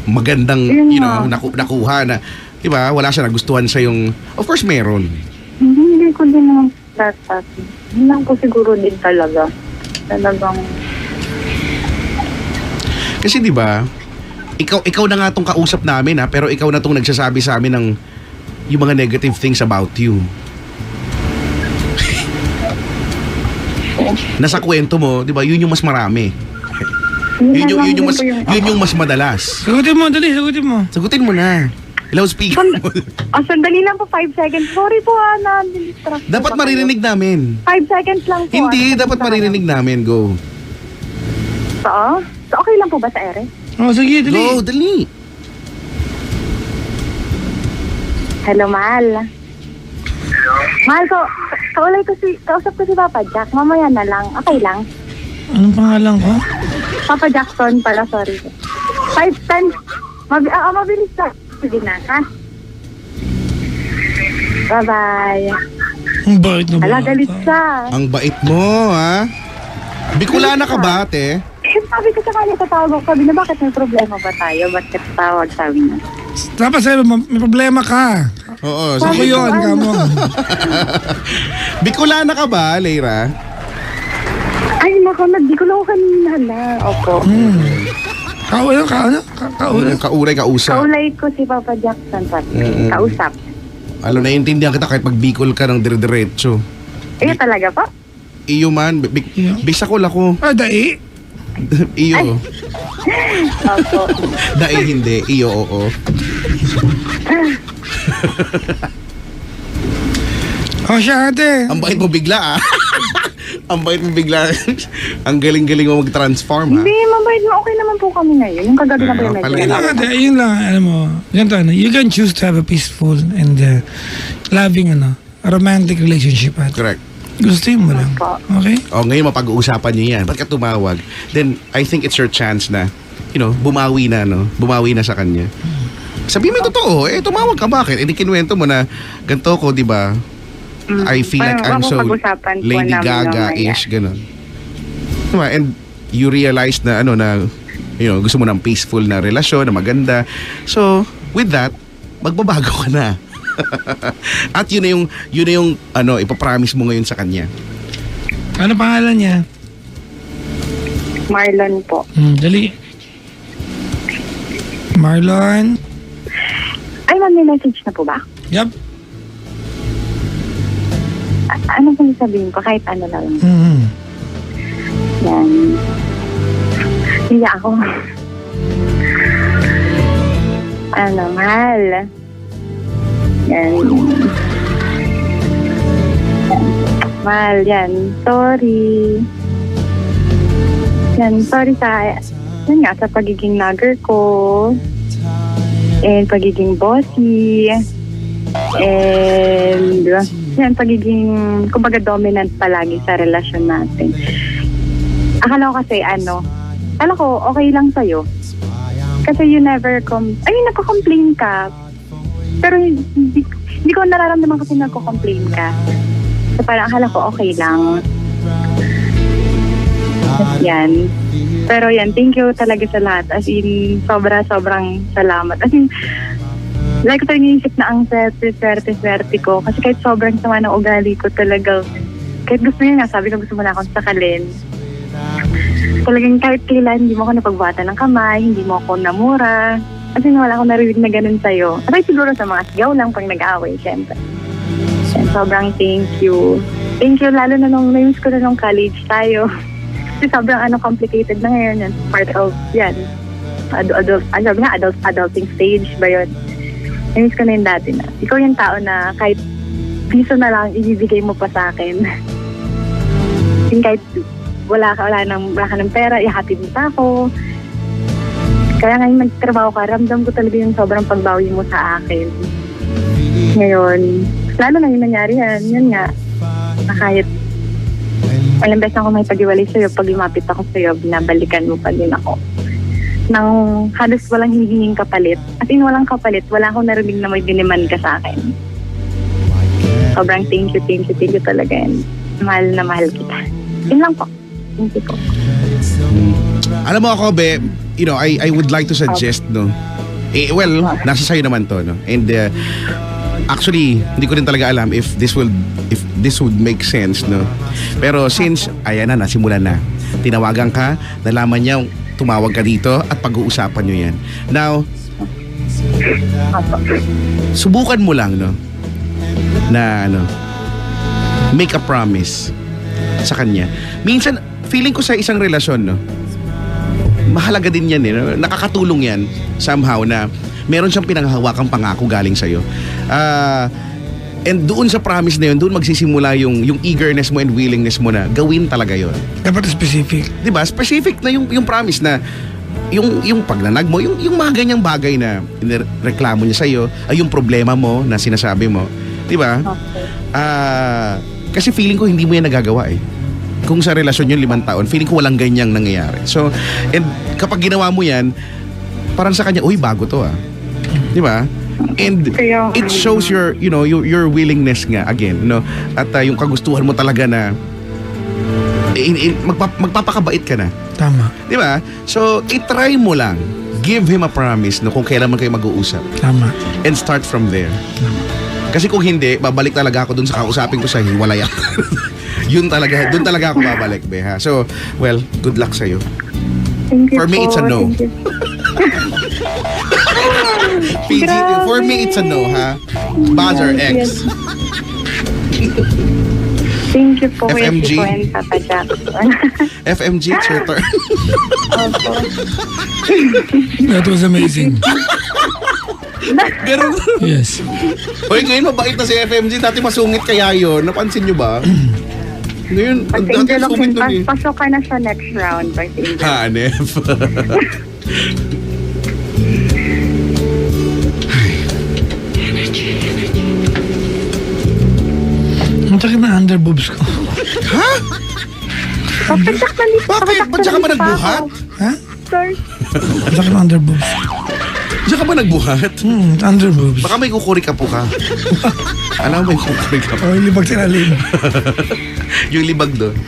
C: magandang,
A: Yun
C: you know,
A: nga.
C: nakuha na, di ba, wala siya nagustuhan sa yung, of course, meron.
A: Hindi ko din naman dapat. Hindi lang po siguro din talaga. Talagang,
C: Kasi di ba, ikaw na nga tong kausap namin ha, pero ikaw na tong nagsasabi sa amin ng yung mga negative things about you. Nasa kwento mo, di ba, yun yung mas marami. Yun yung mas madalas.
B: Sagutin mo, dali, sagutin mo.
C: Sagutin mo na. Loudspeaker mo.
A: sandali lang po, 5 seconds. Sorry po na-distract.
C: Dapat maririnig namin.
A: 5 seconds lang po.
C: Hindi, dapat maririnig namin. Go.
A: So, okay lang po ba sa ere?
B: Oh, sige, dali.
C: Go, dali.
A: Hello, Mahal. Mahal ko, kausap ko si Papa Jack. Mamaya na lang. Okay lang.
B: Anong pangalan ko?
A: Papa Jackson pala, sorry. 5 times. Mabilis na. Sige na, ha? Bye-bye.
B: Ang bait na
A: Ala,
B: bata.
A: galit siya.
C: Ang bait mo, ha? Bicolana ka ba, ate?
A: Sabi ko sa kanya, tatawag ako. Sabi na, bakit may problema ba tayo? Ba't ka tatawag? Sabi niya.
B: Dapat sa'yo, may problema ka.
C: Oo.
B: Ako yun, kamo.
C: Bicolana ka ba, Leira?
A: Ay, naku, di ko lang ako kanina na. Opo.
B: Kaulan.
C: Kauray, kausap.
A: Kaulay ko si Papa Jackson, pati. Kausap.
C: Alam, naiintindihan kita kahit pag Bicol ka ng dire-diretso.
A: Eh, talaga pa?
C: Iyo man,
B: Iyo.
C: bisakol ako.
B: Ah, dai.
C: Iyo.
A: Opo.
C: Dahil hindi, iyo, oo.
B: Oh, siya ate.
C: Ang bait mo bigla, ah. Ang bait mo bigla. Ang galing-galing mo mag-transform, ha?
A: Hindi, mabait mo. Okay naman po kami ngayon. Yung kagabi na po yung
C: pala
A: medyo.
C: yun.
B: Ate, yun lang, alam mo, ganito, you can choose to have a peaceful and loving, a romantic relationship, ate.
C: Correct.
B: Gustuin mo lang.
A: Opo.
B: Okay?
C: O, ngayon mapag-uusapan niyo yan. Ba't ka tumawag? Then, I think it's your chance na, bumawi na, no? Bumawi na sa kanya. Sabi mo yung totoo, tumawag ka, bakit? Kinuwento mo na, ganito ko, di ba? I feel like I'm so
A: Mapapag-usapan po
C: Lady
A: namin
C: Gaga-ish, gano'n. Diba? And you realize na, gusto mo ng peaceful na relasyon, na maganda. So, with that, magbabago ka na. At yun na yung ipapromise mo ngayon sa kanya.
B: Ano pangalan niya?
A: Marlon po.
B: Dali. Marlon.
A: Ay, may message na po ba?
B: Yup.
A: Ano pong sabihin ko? Kahit ano lang. Yan. Hindi ako. Ano, mahal. Yan. Mahal, yan. Sorry. Yan, sorry yun nga, sa pagiging nagger ko. And pagiging bossy. And yan, pagiging, kumbaga dominant palagi sa relasyon natin. Akala ko kasi akala ko okay lang sa'yo. Kasi you never nagko-complain ka. Pero hindi ko nararamdaman kasi nagko-complain ka. So parang akala ko okay lang. Yan. Pero yan, thank you talaga sa lahat. As in, sobrang salamat. As in, like ko talaga inisip na ang swerte ko. Kasi kahit sobrang sama ng ugali ko talaga, kahit gusto niya nga, sabi ko gusto mo na akong sakalin. Talagang kahit kailan, hindi mo ako napagbata ng kamay, hindi mo ako namura. Kasi wala akong narinig na ganun sa'yo. At siguro sa mga sigaw lang pag nag-aaway, syempre. And sobrang thank you. Thank you, lalo na nung na-use ko na nung college tayo. Kasi sobrang complicated na ngayon yan. Part of, yan. Adulting stage ba yun? Na-use ko na yun dati na. Ikaw yung tao na kahit piso na lang ibibigay mo pa sa akin. Kahit wala ka ng pera, ihatid mo sa ako. Kaya ngayon magtrabaho ka, ramdam ko talaga yung sobrang pagbawi mo sa akin. Ngayon, lalo na yung nangyari yan, yun nga, na kahit ilang beses ako may pag-iwalay sa'yo, pag lumapit ako sa'yo, binabalikan mo pa din ako. Nang halos walang hinihinging kapalit. At in walang kapalit, wala akong narinig na may diniman ka sa akin. Sobrang thank you talaga yan. Mahal na mahal kita. Yun lang po. Thank you po.
C: Alam mo ako, Be, I would like to suggest, no? Nasa sa'yo naman to, no? And actually, hindi ko rin talaga alam if this would make sense, no? Pero since, ayan na, nasimulan na. Tinawagan ka, nalaman niya, tumawag ka dito at pag-uusapan nyo yan. Now, subukan mo lang, no? Na, make a promise sa kanya. Minsan, feeling ko sa isang relasyon, no? Mahalaga din yan, no? Nakakatulong yan somehow na meron siyang pinanghahawakang pangako galing sa'yo. And doon sa promise na yun, doon magsisimula yung eagerness mo and willingness mo na gawin talaga yun.
B: Dapat specific.
C: Diba? Specific na yung promise na yung pagnanag mo, yung mga ganyang bagay na reklamo niya sa'yo, ay yung problema mo na sinasabi mo. Diba?
A: Okay.
C: Kasi feeling ko hindi mo yan nagagawa eh. Kung sa relasyon yun 5 taon, feeling ko walang ganyang nangyayari. So, and kapag ginawa mo yan, parang sa kanya, uy, bago to ah. Di ba? And it shows your willingness nga again, no? At yung kagustuhan mo talaga na magpapakabait ka na.
B: Tama.
C: Di ba? So, itry mo lang. Give him a promise no, kung kailan man kayo mag-uusap.
B: Tama.
C: And start from there.
B: Tama.
C: Kasi kung hindi, babalik talaga ako dun sa kausapin ko sa hiwalay ako. Doon talaga ako babalik, Be, ha? So, well, good luck sa'yo.
A: Thank you
C: For me,
A: po.
C: it's a no. PG, for me, it's a no, ha? Buzzer X.
A: Thank you po, Kuya
C: FMG.
A: Chico and Papa Jackson.
C: FMG, it's your turn.
A: Opo.
B: That was amazing.
C: Ganun.
B: Yes.
C: Hoy, ngayon mabait na si FMG. Dati masungit kaya yun. Napansin nyo ba? Ngayon, dati
A: Pag-angel of
C: sungit nun eh.
A: pasok ka na sa next round.
C: Hanef.
B: Ang sakit na underboobs ko.
C: Ha?
A: Papadyak na nito.
C: Bakit? Ba't siya ka ba nagbuhat?
B: Ha?
A: Sorry.
B: Ang sakit na underboobs.
C: Diyan ka ba nagbuhat?
B: Underboobs.
C: Baka may kukuri ka po ka. Alam mo may kukuri ka po.
B: Oh, yung libag sinalim.
C: Yung libag doon.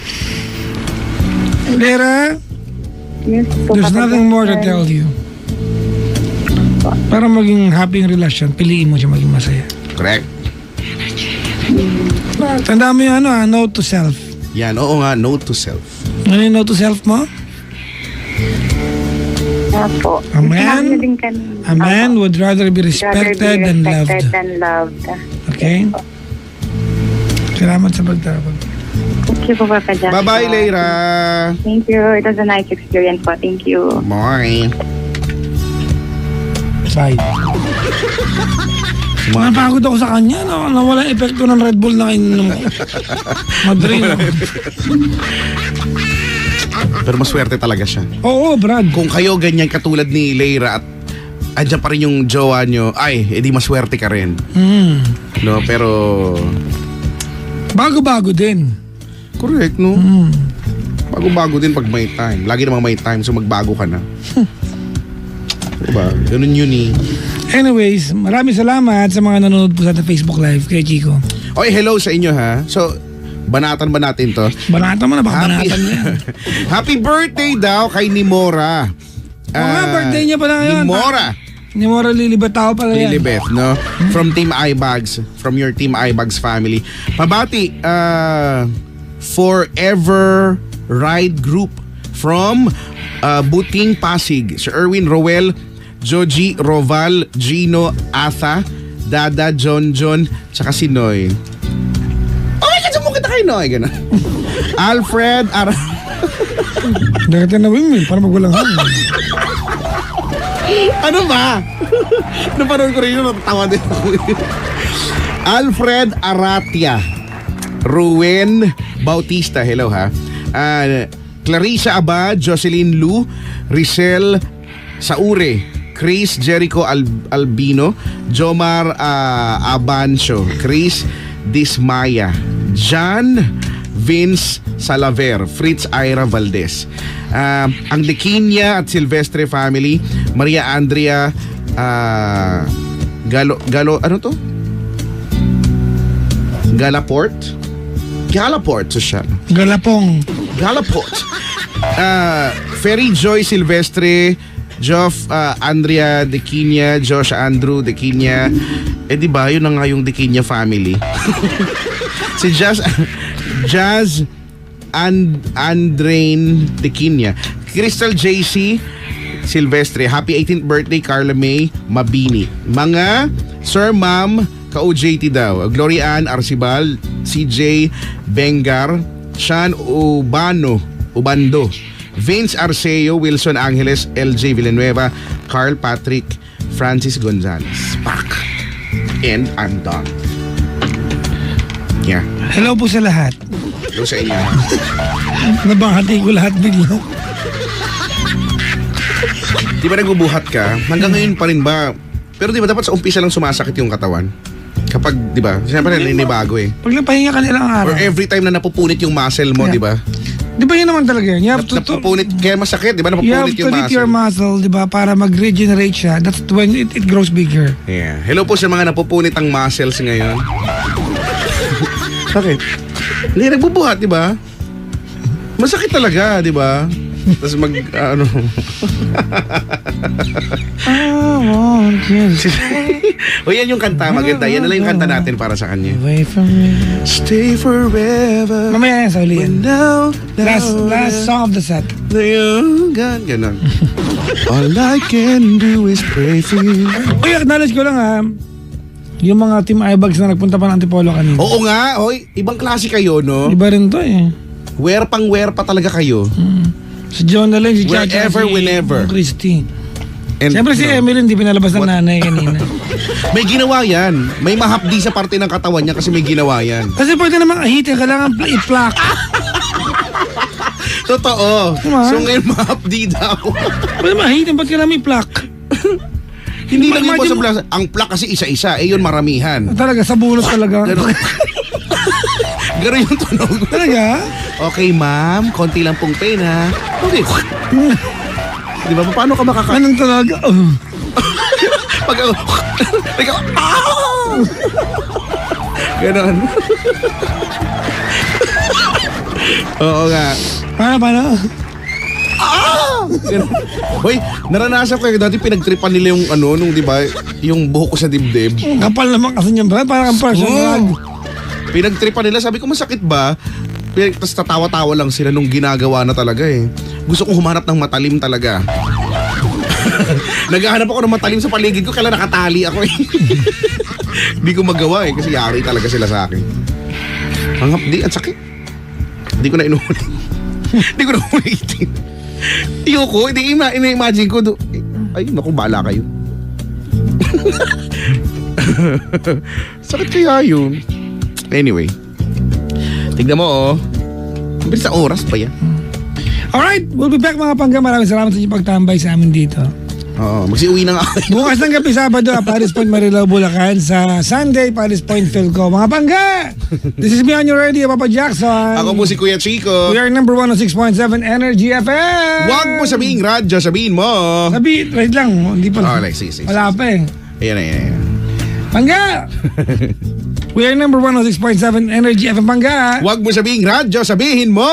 B: Lera,
A: Yes po,
B: there's
A: Papa
B: nothing more to
A: Jackson.
B: tell you. Para maging happy yung relasyon, piliin mo siya maging masaya.
C: Correct.
B: Tandaan mo yung note to self.
C: Yan, oo nga, note to self.
B: Ano yung note to self mo?
A: Opo.
B: A man-
A: Sinabi niyo din kanina.
B: A man
A: Opo.
B: would rather be respected than loved.
A: loved.
B: Okay? Salamat sa pagtawag.
A: Thank you po, Papa Jackson.
C: Bye-bye, Leira.
A: Thank you. It was a nice experience po. Thank you.
C: Bye.
B: Bye. Napagod ako sa kanya. Nawala epekto ng Red Bull na kainom ko. Madrid.
C: Pero maswerte talaga siya.
B: Oo, Brad.
C: Kung kayo ganyan katulad ni Leira at andyan pa rin yung jowa nyo, ay, edi maswerte ka rin. No, pero...
B: Bago-bago din.
C: Correct, no? Bago-bago din pag may time. Lagi namang may time, so magbago ka na. Diba? Ganun yun eh.
B: Anyways, maraming salamat sa mga nanonood po sa Facebook Live kay Chico.
C: Oy, hello sa inyo ha. So, banatan ba natin to?
B: Banatan mo na, baka banatan mo yan.
C: Happy birthday daw kay Nimora.
B: nga, birthday niya pala ngayon.
C: Nimora.
B: Ni Mora Lilibet tao pala yan.
C: Lilibeth, no? From Team Eyebags. From your Team Eyebags family. Pabati, Forever Ride Group from Buting Pasig. Sir Erwin Roel, Joji Roval, Gino Atha, Dada John, tsaka si Noy. Oh my God, sumukit na kayo, Noy. Gano'n. Alfred
B: Dati na wingwing para magwalang hangin.
C: Ano ba? Napanood ko rin yun, natatawa din ako. Alfred Aratia, Ruwen Bautista, hello ha. Clarissa Abad, Jocelyn Lu, Rizal Saure, Chris Jericho Albino, Jomar Abancio, Chris Dismaya, John Vince Salaver, Fritz Ira Valdez. Ang Dequinia at Silvestre family, Maria Andrea Galo, ano to? Galaport, social.
B: Galapong.
C: Galaport. Ferry Joy Silvestre, Geoff Andrea Dequinia, Josh Andrew Dequinia. Di ba yun na nga yung Dequinia family. Si Jazz Andrain Dequinia, Crystal JC Silvestre, happy 18th birthday Carla May Mabini. Mga Sir Ma'am ka-OJT daw, Gloria Ann Arcibal, CJ Bengar, Sean Ubando, Vince Arceo, Wilson Angeles, LJ Villanueva, Carl Patrick, Francis Gonzalez. Pak! And I'm done. Yeah.
B: Hello po sa lahat.
C: Hello sa inyo.
B: Nabangati ko lahat bigla.
C: Di ba nagbubuhat ka? Hanggang ngayon pa rin ba? Pero di ba dapat sa umpisa lang sumasakit yung katawan? Kapag, di ba? Siyempre naninibago eh.
B: Pag nagpahinga ka nilang araw.
C: Or every time na napupunit yung muscle mo, di ba?
B: Di ba yun naman talaga yun? You have to
C: Napupunit, kaya masakit, di ba?
B: you have
C: Napupunit
B: to
C: yung
B: treat your
C: muscle.
B: muscle, di ba? Para mag-regenerate siya. That's when it grows bigger.
C: Yeah. Hello po sa mga napupunit ang muscles ngayon. Bakit? Hindi, nagbubuhat, di ba? Masakit talaga, di ba? Tapos ano...
B: I want you
C: O yan yung kanta, maganda. Yan na lang yung kanta natin para sa kanya.
B: away from me.
C: Stay forever.
B: Mamaya yan sa uli yan.
C: Now,
B: Last song of the set.
C: Ganon. All I can do is pray for you.
B: Uy, acknowledge ko lang ha. Yung mga Team Eyebags na nagpunta pa ng Antipolo kanina.
C: Oo nga, oy, ibang klase kayo, no?
B: Iba rin to eh.
C: Wear pa talaga kayo.
B: Si John na lang, si Chacha,
C: Wherever,
B: si
C: whenever.
B: Christy.
C: And,
B: Siyempre si
C: no,
B: Emily hindi pinalabas ng nanay kanina.
C: may ginawa yan. May mahapdi sa parte ng katawan niya kasi may ginawa yan.
B: Kasi pwede namang ahitin, kailangan i-plaque.
C: Totoo.
B: Diba?
C: So ngayon mahapdi daw.
B: Pwede mahitin, ba't kailangan i-plaque?
C: Hindi lang yung
B: Imagine
C: possible. Ang plak kasi isa-isa. Eh yun maramihan.
B: Talaga, sa bulot talaga.
C: Gano'n yung tunog.
B: Talaga?
C: Okay ma'am, konti lang pong pain ha. Okay. Di ba? Paano ka makaka...
B: Anong talaga?
C: Pag ako... Ikaw... Ganon. Oo nga.
B: Paano?
C: Ganon. Hoy, naranasan ko dati pinagtripan nila yung ano, nung di ba, yung buhok ko sa dibdib.
B: Kapal naman kasi niyan, Brad. Parang person drug.
C: Pinagtripan nila, sabi ko masakit ba? Tapos tatawa-tawa lang sila nung ginagawa na talaga eh. Gusto kong humanap ng matalim talaga. Naghahanap ako ng matalim sa paligid ko, kaya nakatali ako eh. Hindi ko magawa eh, kasi yari talaga sila sa akin. Ang hapdi, ang sakit. Hindi ko na inuulit. Hindi ko na ulitin. Ayoko, hindi ina-imagine ko. Ay, naku, bahala kayo. Sakit kaya yun. Anyway. Tignan mo oh. Bilis sa oras pa yan.
B: Alright, we'll be back mga pangga. Maraming salamat sa inyong pagtambay sa amin dito.
C: Oo, magsiuwi na nga ako.
B: Bukas ng gabi Sabado, Paris Point, Marilao, Bulacan. Sa Sunday, Paris Point, Philco. Mga pangga! This is me on your radio, Papa Jackson.
C: Ako po si Kuya Chico.
B: We are number 106.7 Energy FM.
C: Huwag mo sabihin radyo, sabihin mo.
B: Wait lang. Hindi pa.
C: Okay, sige.
B: Wala pa eh.
C: Ayan.
B: Pangga! We are number 106.7 Energy FM Pangga.
C: Huwag mo sabihin radyo, sabihin mo.